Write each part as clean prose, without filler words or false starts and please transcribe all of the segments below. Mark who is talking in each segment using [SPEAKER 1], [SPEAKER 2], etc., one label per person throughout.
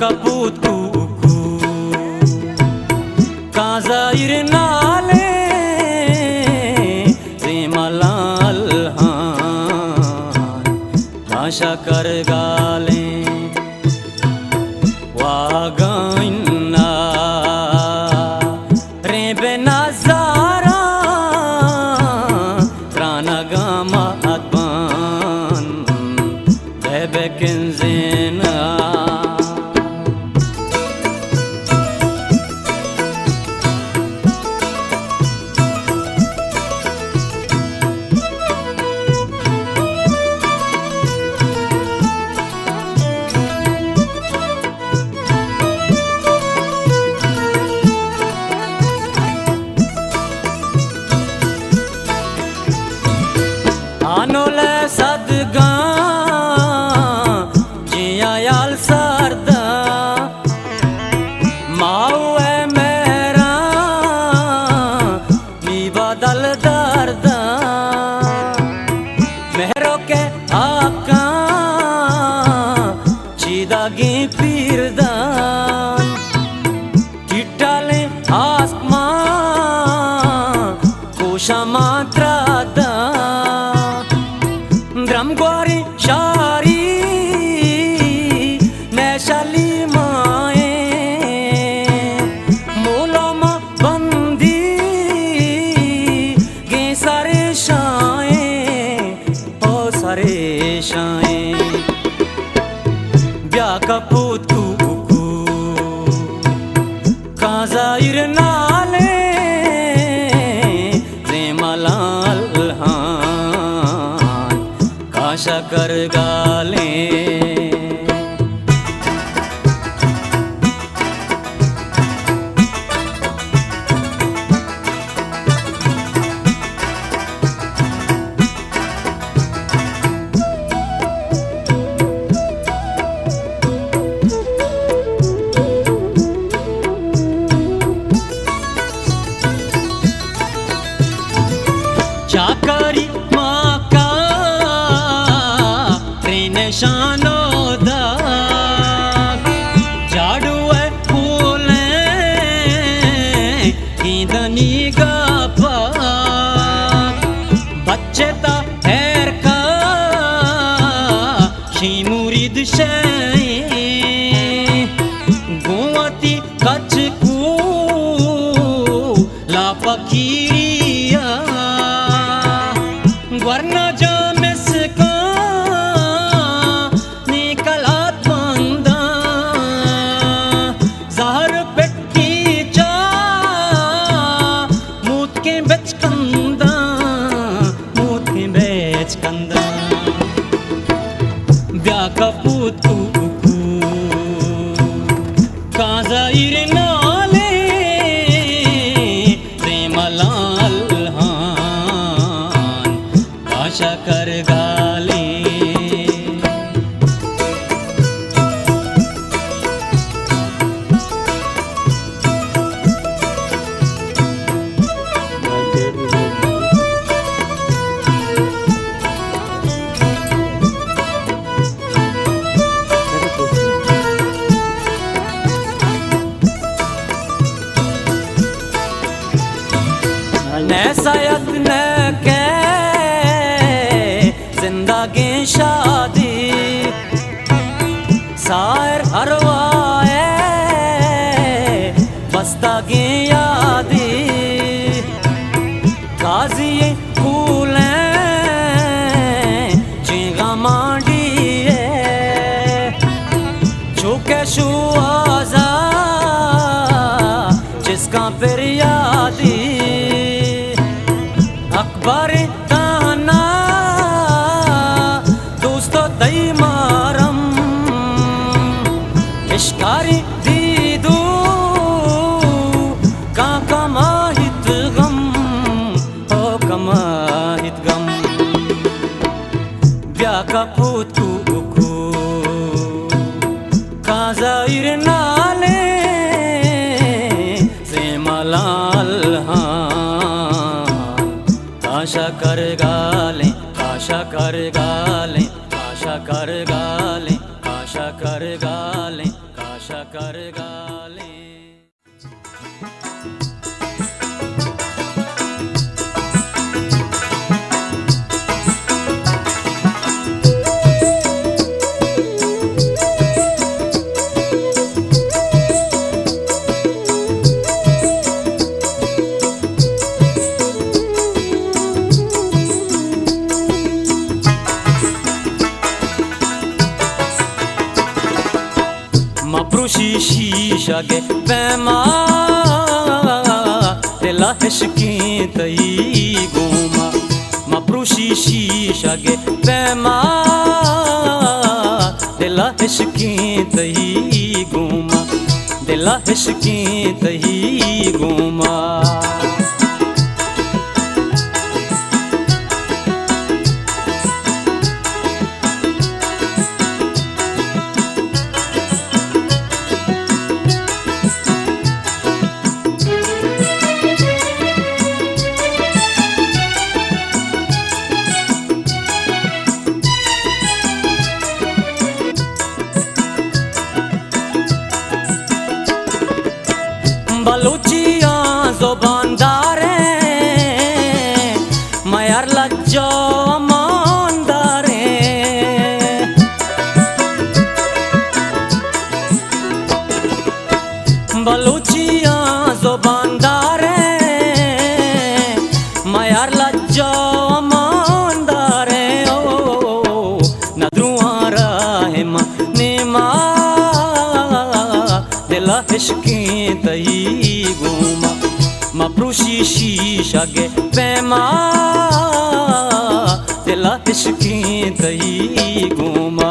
[SPEAKER 1] kaput kuku kazair nale zimalal han asha kar gale wagainna rebe nazara pranagama atban bebe kenzena anole sadga jiyal sarda maue mera mi badal darda mehro ke aka chidagi pirda kitale asma kosha matrada Dramgwari shari neshali mae moloma bandi ge sare shaye o sare shaye bya kaput kuku kazair nale zemalal आशा कर गाले चाकरी शानो दाग झाड़ू है फूले ईंधनी का पाग बच्चे ता हैर का शीमुरिद शे गोवती कच को ला पखीरिया वरना जा मिसका kaput kuku kazair nale zemalal han asha kar gale नैसायत न के जिंदगी शादी सायर हरवाए बस्तागी यादी काजी फूले चीगा मांडिए चुके शुआजा जिसका फिर यादी अकबर कर गालें, आशा कर गालें, आशा कर गालें। शीशा के पैमा दिला हिशकी तई गुमा मपरूशी शीशा के पैमा दिला हिशकी तई गुमा दिला हिशकी तई गुमा बलूचिया ज़ुबानदारे मयार लज्जो ईमानदारे बलूचिया ज़ुबानदारे मयार लज्जो ईमानदारे ओ नदरुआ राहिम नेमा दिला हिशकी तई गुमा मपरूशी शीशा के पैमा दिला हिशकी तई गुमा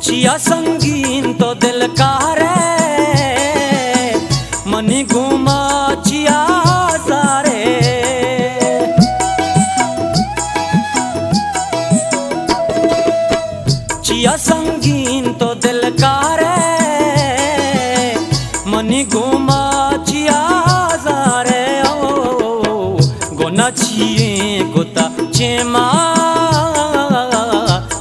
[SPEAKER 1] चिया संगीन तो दिल का रे मनी घुमा चिया सारे चिया संगीन तो दिल का रे मनी घुमा चिया सारे ओ गोना चिए गोता चेमा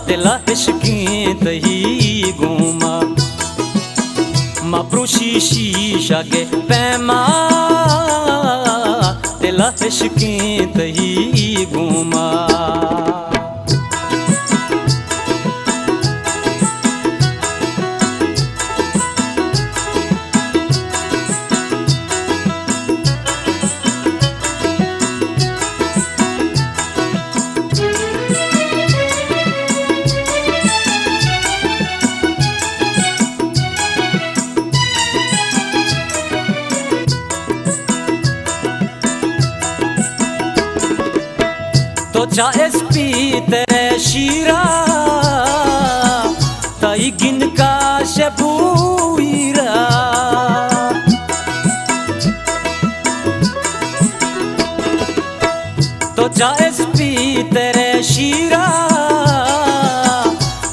[SPEAKER 1] दिला हिशकी तई गुमा मपरूशी शीशा के पैमा दिला हिशकी तई गुमा तो चाएस्पी तेरे शीरा तई गिन का शबूरा तो चाएस्पी तेरे शीरा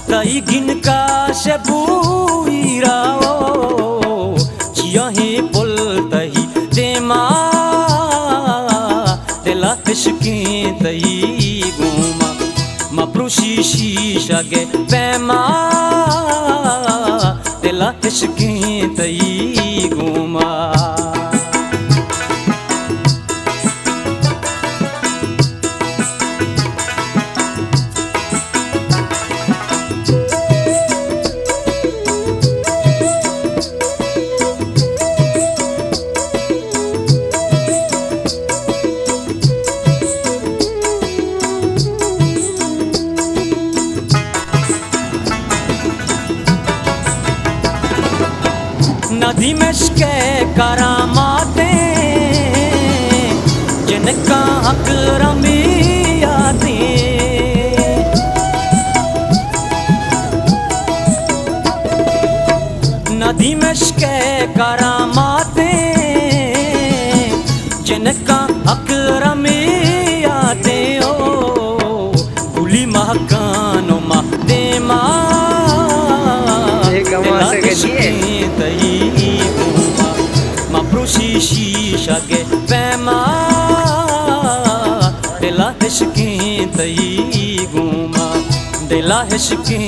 [SPEAKER 1] तई गिन का शबूरा ओ चिया ही पुल तही देमा दिला हिशकी तई गुमा मपरूशी शीशा के पैमा दिला हिशकी तई गुमा नदी मशके करामाते जिनका अकरमी आते जिनका अकरमी आते हो गुली महकानो मा दे मा दिला इश्के तई गुमा मा प्रोशी शीशा के पैमा दिला इश्के तई गुमा दिला इश्के